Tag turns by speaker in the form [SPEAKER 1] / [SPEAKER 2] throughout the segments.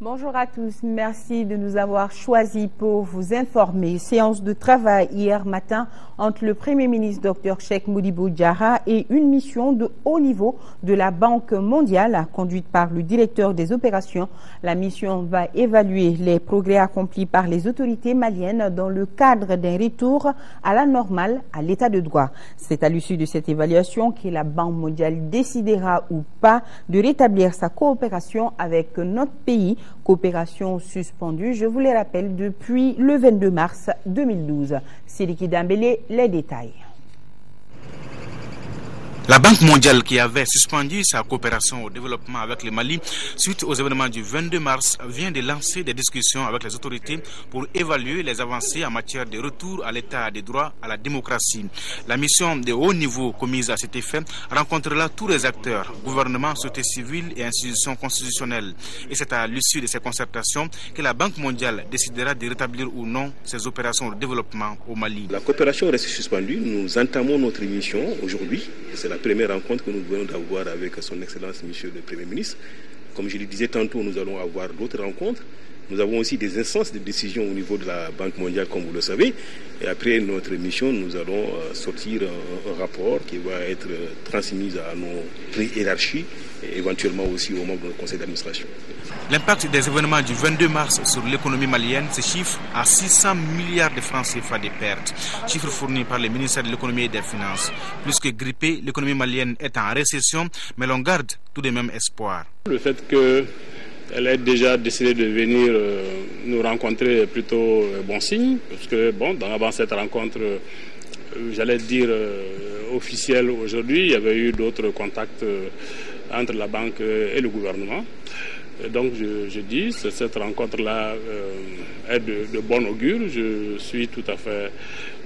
[SPEAKER 1] Bonjour à tous, merci de nous avoir choisis pour vous informer. Séance de travail hier matin entre le Premier ministre Dr Cheikh Modibo Diarra et une mission de haut niveau de la Banque mondiale conduite par le directeur des opérations. La mission va évaluer les progrès accomplis par les autorités maliennes dans le cadre d'un retour à la normale à l'état de droit. C'est à l'issue de cette évaluation que la Banque mondiale décidera ou pas de rétablir sa coopération avec notre pays. Coopération suspendue, je vous les rappelle, depuis le 22 mars 2012. Sidiki Dambélé, les détails.
[SPEAKER 2] La Banque mondiale qui avait suspendu sa coopération au développement avec le Mali suite aux événements du 22 mars vient de lancer des discussions avec les autorités pour évaluer les avancées en matière de retour à l'état de droit, à la démocratie. La mission de haut niveau commise à cet effet rencontrera tous les acteurs, gouvernement, société civile et institutions constitutionnelles. Et c'est à l'issue de ces concertations que la Banque mondiale décidera de rétablir ou non ses opérations de développement au Mali.
[SPEAKER 3] La coopération reste suspendue. Nous entamons notre mission aujourd'hui. C'est la première rencontre que nous venons d'avoir avec son Excellence Monsieur le Premier ministre. Comme je le disais tantôt, nous allons avoir d'autres rencontres. Nous avons aussi des instances de décision au niveau de la Banque mondiale, comme vous le savez. Et après notre mission, nous allons sortir un rapport qui va être transmis à nos hiérarchies et éventuellement aussi aux membres du conseil d'administration.
[SPEAKER 2] L'impact des événements du 22 mars sur l'économie malienne se chiffre à 600 milliards de francs CFA de pertes, chiffre fourni par le ministère de l'économie et des finances. Plus que grippée, l'économie malienne est en récession, mais l'on garde tout de même espoir.
[SPEAKER 4] Le fait qu'elle ait déjà décidé de venir nous rencontrer est plutôt bon signe, parce que avant cette rencontre, j'allais dire officielle aujourd'hui, il y avait eu d'autres contacts entre la banque et le gouvernement. Donc je dis, cette rencontre-là est de bon augure. Je suis tout à fait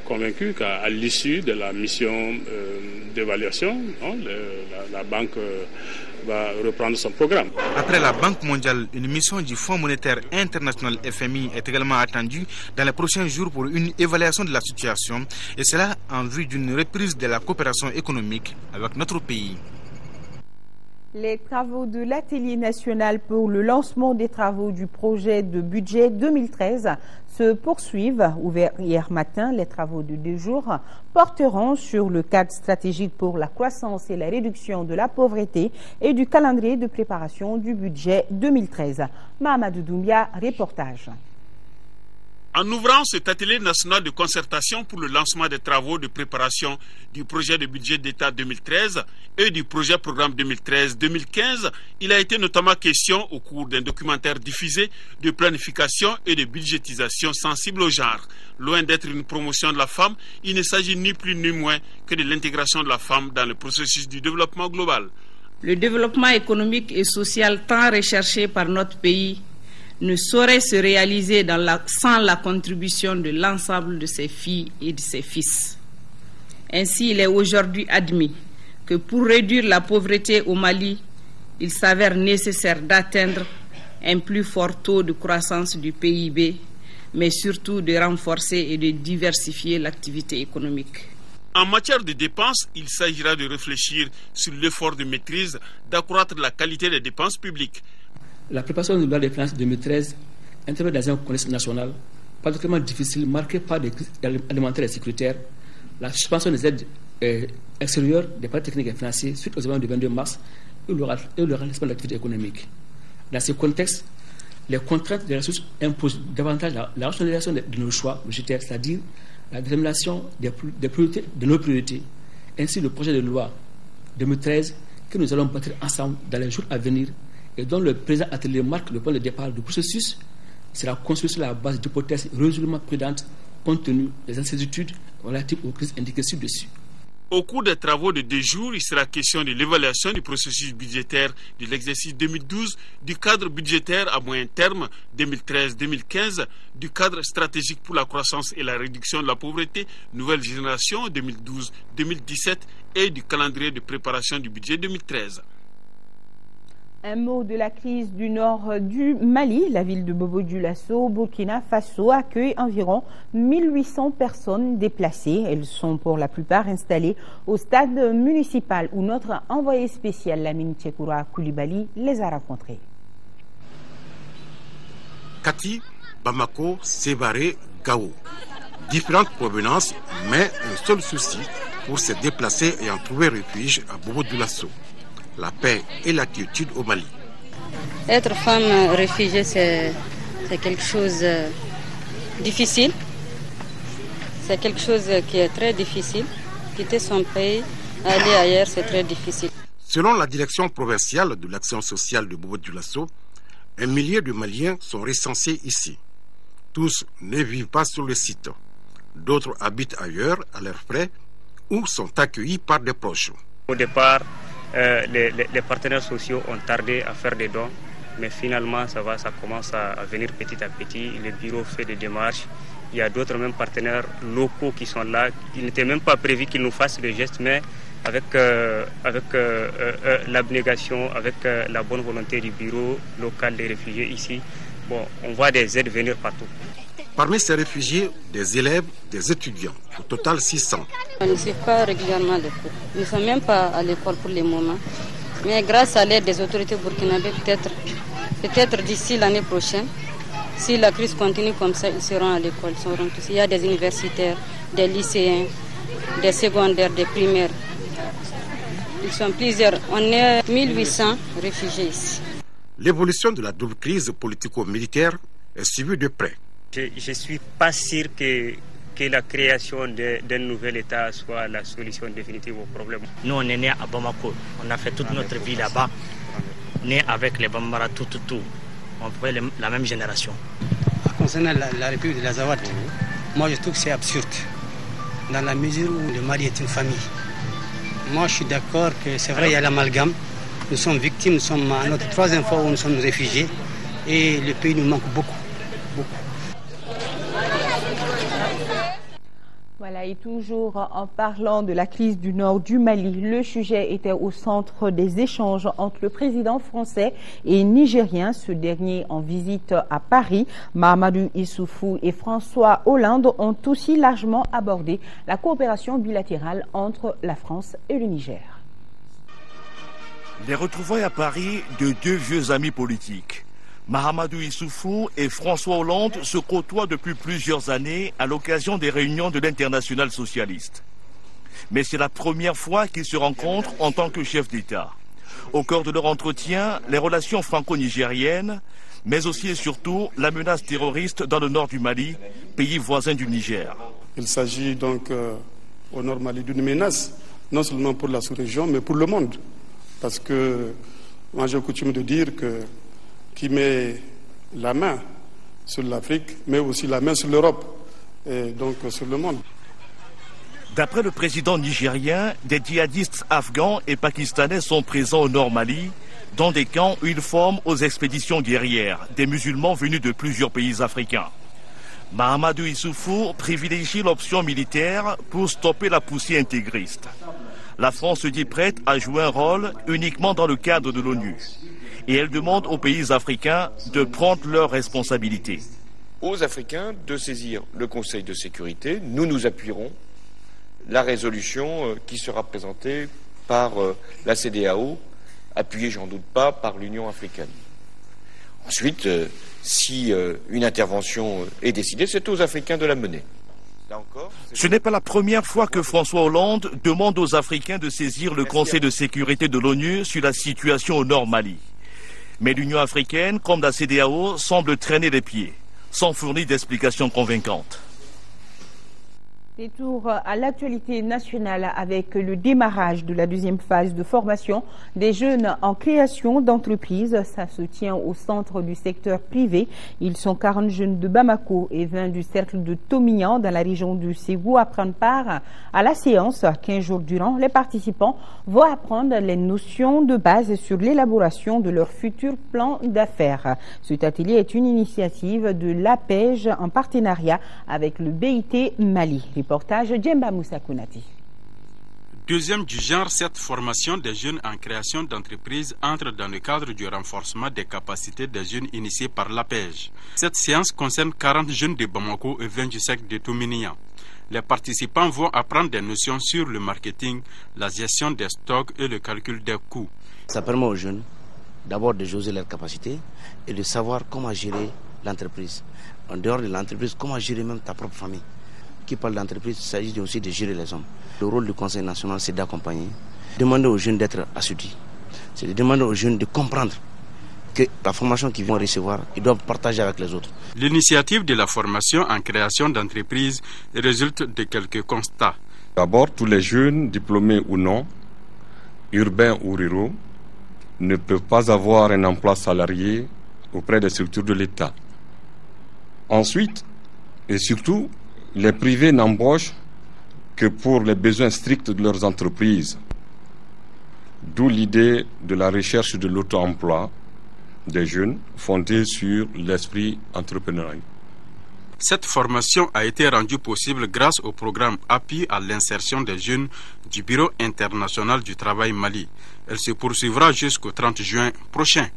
[SPEAKER 4] convaincu qu'à l'issue de la mission d'évaluation, la banque va reprendre son programme.
[SPEAKER 2] Après la Banque mondiale, une mission du Fonds monétaire international FMI est également attendue dans les prochains jours pour une évaluation de la situation, et cela en vue d'une reprise de la coopération économique avec notre pays.
[SPEAKER 1] Les travaux de l'atelier national pour le lancement des travaux du projet de budget 2013 se poursuivent. Ouverts hier matin, les travaux de 2 jours porteront sur le cadre stratégique pour la croissance et la réduction de la pauvreté et du calendrier de préparation du budget 2013. Mahamadou Doumbia, reportage.
[SPEAKER 5] En ouvrant cet atelier national de concertation pour le lancement des travaux de préparation du projet de budget d'État 2013 et du projet programme 2013-2015, il a été notamment question au cours d'un documentaire diffusé de planification et de budgétisation sensible au genre. Loin d'être une promotion de la femme, il ne s'agit ni plus ni moins que de l'intégration de la femme dans le processus du développement global.
[SPEAKER 6] Le développement économique et social tant recherché par notre pays ne saurait se réaliser sans la contribution de l'ensemble de ses filles et de ses fils. Ainsi, il est aujourd'hui admis que pour réduire la pauvreté au Mali, il s'avère nécessaire d'atteindre un plus fort taux de croissance du PIB, mais surtout de renforcer et de diversifier l'activité économique.
[SPEAKER 5] En matière de dépenses, il s'agira de réfléchir sur l'effort de maîtrise, d'accroître la qualité des dépenses publiques.
[SPEAKER 7] La préparation de loi des finances 2013 intervient dans un contexte national particulièrement difficile, marqué par des crises alimentaires et sécuritaires, la suspension des aides extérieures des partenaires techniques et financiers suite aux événements du 22 mars et le ralentissement de l'activité économique. Dans ce contexte, les contraintes des ressources imposent davantage la rationalisation de nos choix budgétaires, c'est-à-dire la détermination de nos priorités. Ainsi, le projet de loi 2013 que nous allons bâtir ensemble dans les jours à venir et dont le présent atelier marque le point de départ du processus, sera construit sur la base d'hypothèses résolument prudentes compte tenu des incertitudes relatives aux crises indiquées ci-dessus.
[SPEAKER 5] Au cours des travaux de 2 jours, il sera question de l'évaluation du processus budgétaire de l'exercice 2012, du cadre budgétaire à moyen terme 2013-2015, du cadre stratégique pour la croissance et la réduction de la pauvreté, nouvelle génération 2012-2017 et du calendrier de préparation du budget 2013.
[SPEAKER 1] Un mot de la crise du nord du Mali. La ville de Bobo-Dioulasso, Burkina Faso, accueille environ 1800 personnes déplacées. Elles sont pour la plupart installées au stade municipal où notre envoyé spécial, Lamine Tchekoura Koulibaly, les a rencontrées.
[SPEAKER 8] Kati, Bamako, Sévaré, Gao. Différentes provenances, mais un seul souci pour se déplacer ayant trouvé refuge à Bobo-Dioulasso. La paix et la quiétude au Mali.
[SPEAKER 9] Être femme réfugiée, c'est quelque chose de difficile. C'est quelque chose qui est très difficile. Quitter son pays, aller ailleurs, c'est très difficile.
[SPEAKER 8] Selon la direction provinciale de l'action sociale de Bobo-Dioulasso, 1 millier de Maliens sont recensés ici. Tous ne vivent pas sur le site. D'autres habitent ailleurs à leurs frais ou sont accueillis par des proches.
[SPEAKER 10] Au départ, les partenaires sociaux ont tardé à faire des dons, mais finalement ça commence à venir petit à petit. Le bureau fait des démarches. Il y a d'autres même partenaires locaux qui sont là. Il n'était même pas prévu qu'ils nous fassent le geste, mais avec l'abnégation, avec la bonne volonté du bureau local des réfugiés ici, on voit des aides venir partout.
[SPEAKER 8] Parmi ces réfugiés, des élèves, des étudiants, au total 600.
[SPEAKER 9] On ne suit pas régulièrement les cours. Nous ne sommes même pas à l'école pour le moment. Mais grâce à l'aide des autorités burkinabées, peut-être d'ici l'année prochaine, si la crise continue comme ça, ils seront à l'école. Il y a des universitaires, des lycéens, des secondaires, des primaires. Ils sont plusieurs. On est 1800 réfugiés ici.
[SPEAKER 8] L'évolution de la double crise politico-militaire est suivie de près.
[SPEAKER 10] Je ne suis pas sûr que la création d'un nouvel État soit la solution définitive au problème.
[SPEAKER 11] Nous, on est nés à Bamako. On a fait toute notre vie là-bas. Nés avec les Bambara, tout. On fait la même génération.
[SPEAKER 12] Concernant la République de l'Azawad, moi je trouve que c'est absurde. Dans la mesure où le Mali est une famille. Moi je suis d'accord que c'est vrai, il y a l'amalgame. Nous sommes victimes, nous sommes à notre 3e fois où nous sommes réfugiés. Et le pays nous manque beaucoup.
[SPEAKER 1] Voilà, et toujours en parlant de la crise du nord du Mali, le sujet était au centre des échanges entre le président français et nigérien, ce dernier en visite à Paris. Mahamadou Issoufou et François Hollande ont aussi largement abordé la coopération bilatérale entre la France et le Niger.
[SPEAKER 13] Les retrouvailles à Paris de deux vieux amis politiques. Mahamadou Issoufou et François Hollande se côtoient depuis plusieurs années à l'occasion des réunions de l'Internationale socialiste. Mais c'est la première fois qu'ils se rencontrent en tant que chefs d'État. Au cœur de leur entretien, les relations franco-nigériennes, mais aussi et surtout la menace terroriste dans le nord du Mali, pays voisin du Niger.
[SPEAKER 14] Il s'agit donc au nord Mali d'une menace, non seulement pour la sous-région, mais pour le monde. Parce que moi j'ai coutume de dire que qui met la main sur l'Afrique, mais aussi la main sur l'Europe, et donc sur le monde.
[SPEAKER 13] D'après le président nigérien, des djihadistes afghans et pakistanais sont présents au nord Mali, dans des camps où ils forment aux expéditions guerrières, des musulmans venus de plusieurs pays africains. Mahamadou Issoufou privilégie l'option militaire pour stopper la poussée intégriste. La France se dit prête à jouer un rôle uniquement dans le cadre de l'ONU. Et elle demande aux pays africains de prendre leurs responsabilités.
[SPEAKER 15] Aux Africains de saisir le Conseil de sécurité. Nous appuierons la résolution qui sera présentée par la CEDEAO, appuyée, j'en doute pas, par l'Union africaine. Ensuite, si une intervention est décidée, c'est aux Africains de la mener. Là encore,
[SPEAKER 13] ce n'est pas la première fois que François Hollande demande aux Africains de saisir le Conseil de sécurité de l'ONU sur la situation au nord Mali. Mais l'Union africaine, comme la CEDEAO, semble traîner les pieds, sans fournir d'explications convaincantes.
[SPEAKER 1] Détour à l'actualité nationale avec le démarrage de la deuxième phase de formation des jeunes en création d'entreprise. Ça se tient au centre du secteur privé. Ils sont 40 jeunes de Bamako et 20 du cercle de Tomignan dans la région du Ségou à prendre part à la séance. 15 jours durant, les participants vont apprendre les notions de base sur l'élaboration de leur futur plan d'affaires. Cet atelier est une initiative de l'APEJ en partenariat avec le BIT Mali. Reportage Djemba Moussa Kounati.
[SPEAKER 5] Deuxième du genre, cette formation des jeunes en création d'entreprise entre dans le cadre du renforcement des capacités des jeunes initiés par l'APEJ. Cette séance concerne 40 jeunes de Bamako et 20 du cercle de Tomignan. Les participants vont apprendre des notions sur le marketing, la gestion des stocks et le calcul des coûts.
[SPEAKER 16] Ça permet aux jeunes d'abord de jauger leurs capacités et de savoir comment gérer l'entreprise. En dehors de l'entreprise, comment gérer même ta propre famille? Qui parle d'entreprise, il s'agit aussi de gérer les hommes. Le rôle du Conseil national, c'est d'accompagner, demander aux jeunes d'être assoudis. C'est de demander aux jeunes de comprendre que la formation qu'ils vont recevoir, ils doivent partager avec les autres.
[SPEAKER 17] L'initiative de la formation en création d'entreprises résulte de quelques constats.
[SPEAKER 18] D'abord, tous les jeunes, diplômés ou non, urbains ou ruraux, ne peuvent pas avoir un emploi salarié auprès des structures de l'État. Ensuite, et surtout, les privés n'embauchent que pour les besoins stricts de leurs entreprises. D'où l'idée de la recherche de l'auto-emploi des jeunes fondée sur l'esprit entrepreneurial.
[SPEAKER 17] Cette formation a été rendue possible grâce au programme Appui à l'insertion des jeunes du Bureau international du travail Mali. Elle se poursuivra jusqu'au 30 juin prochain.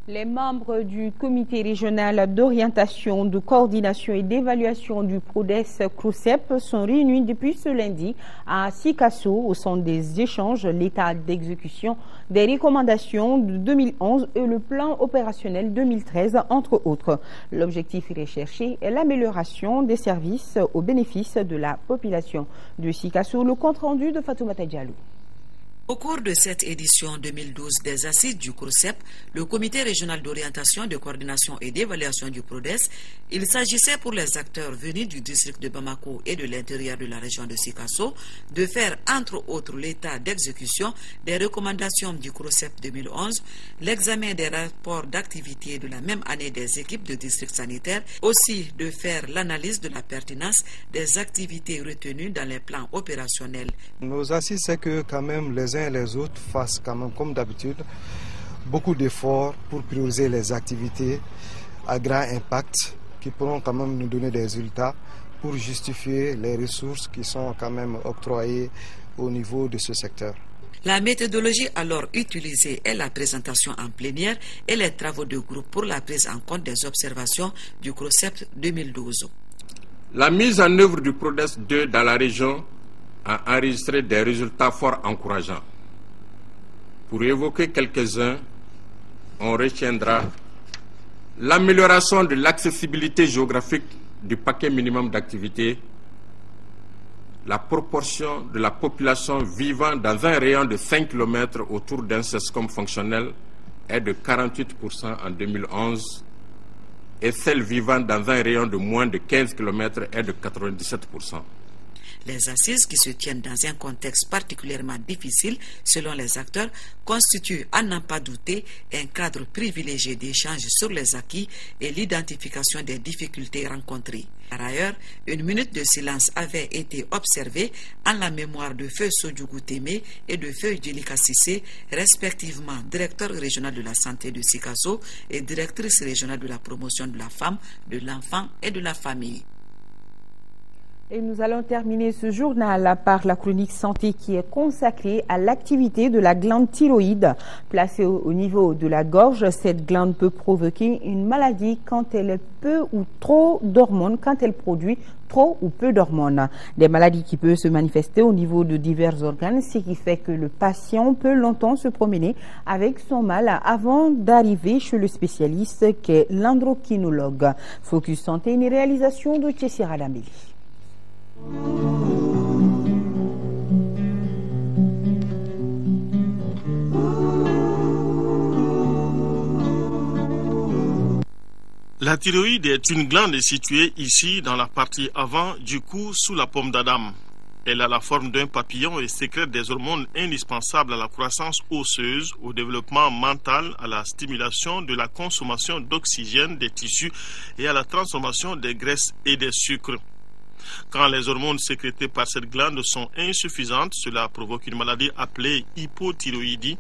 [SPEAKER 1] Les membres du comité régional d'orientation, de coordination et d'évaluation du PRODES-CROCEP sont réunis depuis ce lundi à Sikasso au centre des échanges, l'état d'exécution des recommandations de 2011 et le plan opérationnel 2013, entre autres. L'objectif recherché est l'amélioration des services au bénéfice de la population de Sikasso. Le compte-rendu de Fatoumata Diallo.
[SPEAKER 19] Au cours de cette édition 2012 des assises du CROCEP, le comité régional d'orientation, de coordination et d'évaluation du PRODES, il s'agissait pour les acteurs venus du district de Bamako et de l'intérieur de la région de Sikasso de faire entre autres l'état d'exécution des recommandations du CROCEP 2011, l'examen des rapports d'activité de la même année des équipes de district sanitaire, aussi de faire l'analyse de la pertinence des activités retenues dans les plans opérationnels.
[SPEAKER 20] Nos assises, c'est que quand même les uns et les autres fassent quand même, comme d'habitude, beaucoup d'efforts pour prioriser les activités à grand impact qui pourront quand même nous donner des résultats pour justifier les ressources qui sont quand même octroyées au niveau de ce secteur.
[SPEAKER 19] La méthodologie alors utilisée est la présentation en plénière et les travaux de groupe pour la prise en compte des observations du CROCEP 2012.
[SPEAKER 21] La mise en œuvre du PRODES 2 dans la région a enregistré des résultats fort encourageants. Pour évoquer quelques-uns, on retiendra l'amélioration de l'accessibilité géographique du paquet minimum d'activité, la proportion de la population vivant dans un rayon de 5 km autour d'un CESCOM fonctionnel est de 48% en 2011 et celle vivant dans un rayon de moins de 15 km est de 97%.
[SPEAKER 19] Les assises, qui se tiennent dans un contexte particulièrement difficile selon les acteurs, constituent, à n'en pas douter, un cadre privilégié d'échange sur les acquis et l'identification des difficultés rencontrées. Par ailleurs, une minute de silence avait été observée en la mémoire de Feu Sodjougou Témé et de Feu Djelika Sissé, respectivement directeur régional de la santé de Sikasso et directrice régionale de la promotion de la femme, de l'enfant et de la famille.
[SPEAKER 1] Et nous allons terminer ce journal par la chronique santé qui est consacrée à l'activité de la glande thyroïde. Placée au niveau de la gorge, cette glande peut provoquer une maladie quand elle est peu ou trop d'hormones, quand elle produit trop ou peu d'hormones. Des maladies qui peuvent se manifester au niveau de divers organes, ce qui fait que le patient peut longtemps se promener avec son mal avant d'arriver chez le spécialiste qui est l'endocrinologue. Focus Santé, une réalisation de Tessira Dambéli.
[SPEAKER 5] La thyroïde est une glande située ici dans la partie avant du cou sous la paume d'Adam. Elle a la forme d'un papillon et sécrète des hormones indispensables à la croissance osseuse, au développement mental, à la stimulation de la consommation d'oxygène des tissus et à la transformation des graisses et des sucres. Quand les hormones sécrétées par cette glande sont insuffisantes, cela provoque une maladie appelée hypothyroïdie.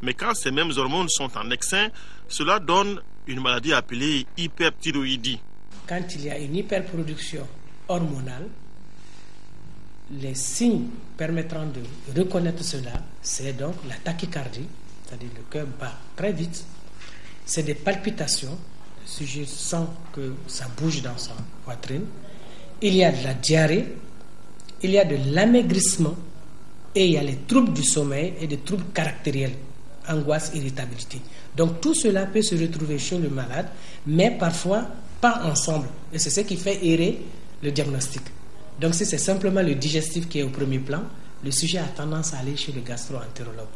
[SPEAKER 5] Mais quand ces mêmes hormones sont en excès, cela donne une maladie appelée hyperthyroïdie.
[SPEAKER 22] Quand il y a une hyperproduction hormonale, les signes permettant de reconnaître cela, c'est donc la tachycardie, c'est-à-dire le cœur bat très vite, c'est des palpitations, le sujet sent que ça bouge dans sa poitrine, il y a de la diarrhée, il y a de l'amaigrissement et il y a les troubles du sommeil et des troubles caractériels angoisse, irritabilité. Donc tout cela peut se retrouver chez le malade, mais parfois pas ensemble. Et c'est ce qui fait errer le diagnostic. Donc si c'est simplement le digestif qui est au premier plan, le sujet a tendance à aller chez le gastro-entérologue.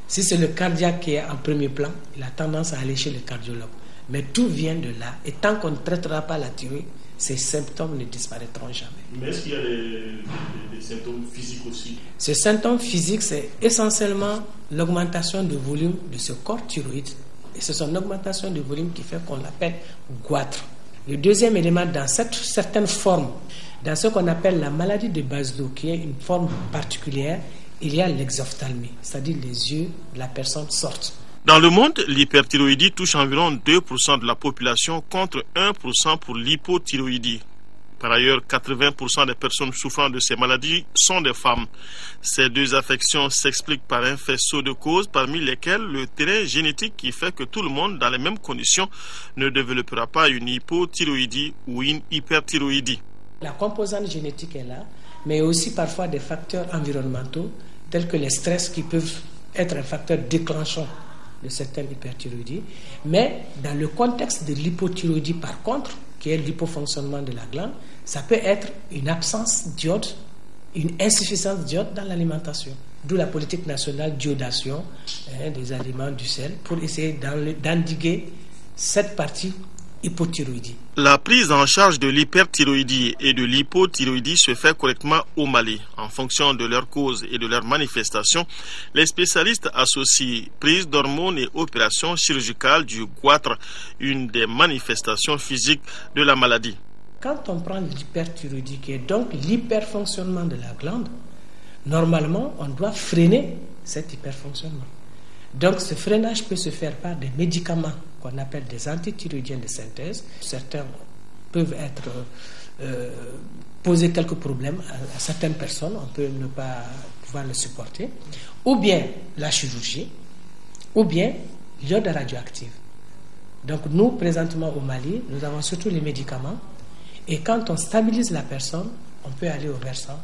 [SPEAKER 22] Si c'est le cardiaque qui est en premier plan, il a tendance à aller chez le cardiologue. Mais tout vient de là. Et tant qu'on ne traitera pas la thyroïde, ces symptômes ne disparaîtront jamais.
[SPEAKER 3] Mais est-ce qu'il y a des symptômes physiques aussi?
[SPEAKER 22] Ces symptômes physiques, c'est essentiellement l'augmentation de volume de ce corps thyroïde. Et c'est son augmentation de volume qui fait qu'on l'appelle goitre. Le deuxième élément, dans certaines formes, dans ce qu'on appelle la maladie de Basedow, qui est une forme particulière, il y a l'exophthalmie, c'est-à-dire les yeux de la personne sortent.
[SPEAKER 5] Dans le monde, l'hyperthyroïdie touche environ 2% de la population contre 1% pour l'hypothyroïdie. Par ailleurs, 80% des personnes souffrant de ces maladies sont des femmes. Ces deux affections s'expliquent par un faisceau de causes, parmi lesquelles le terrain génétique qui fait que tout le monde, dans les mêmes conditions, ne développera pas une hypothyroïdie ou une hyperthyroïdie.
[SPEAKER 22] La composante génétique est là, mais aussi parfois des facteurs environnementaux, tels que les stress qui peuvent être un facteur déclenchant de certaines hyperthyroïdies. Mais dans le contexte de l'hypothyroïdie, par contre, qui est l'hypofonctionnement de la glande, ça peut être une absence d'iode, une insuffisance d'iode dans l'alimentation. D'où la politique nationale d'iodation des aliments, du sel, pour essayer d'endiguer cette partie hypothyroïdie.
[SPEAKER 5] La prise en charge de l'hyperthyroïdie et de l'hypothyroïdie se fait correctement au Mali. En fonction de leurs causes et de leurs manifestations, les spécialistes associent prise d'hormones et opération chirurgicale du goitre, une des manifestations physiques de la maladie.
[SPEAKER 22] Quand on prend l'hyperthyroïdie, qui est donc l'hyperfonctionnement de la glande, normalement, on doit freiner cet hyperfonctionnement. Donc ce freinage peut se faire par des médicaments qu'on appelle des antithyroïdiens de synthèse. Certains peuvent poser quelques problèmes à certaines personnes, on peut ne pas pouvoir le supporter, ou bien la chirurgie, ou bien l'iode radioactive. Donc nous, présentement au Mali, nous avons surtout les médicaments, et quand on stabilise la personne, on peut aller au versant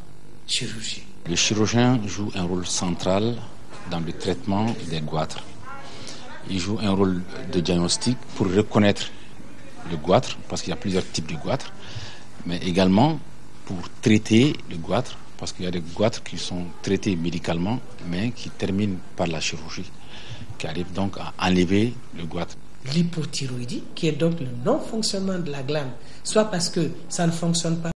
[SPEAKER 22] chirurgie.
[SPEAKER 4] Le chirurgien joue un rôle central dans le traitement des goitres. Il joue un rôle de diagnostic pour reconnaître le goitre, parce qu'il y a plusieurs types de goitres, mais également pour traiter le goitre, parce qu'il y a des goitres qui sont traités médicalement, mais qui terminent par la chirurgie, qui arrive donc à enlever le goitre.
[SPEAKER 22] L'hypothyroïdie, qui est donc le non-fonctionnement de la glande, soit parce que ça ne fonctionne pas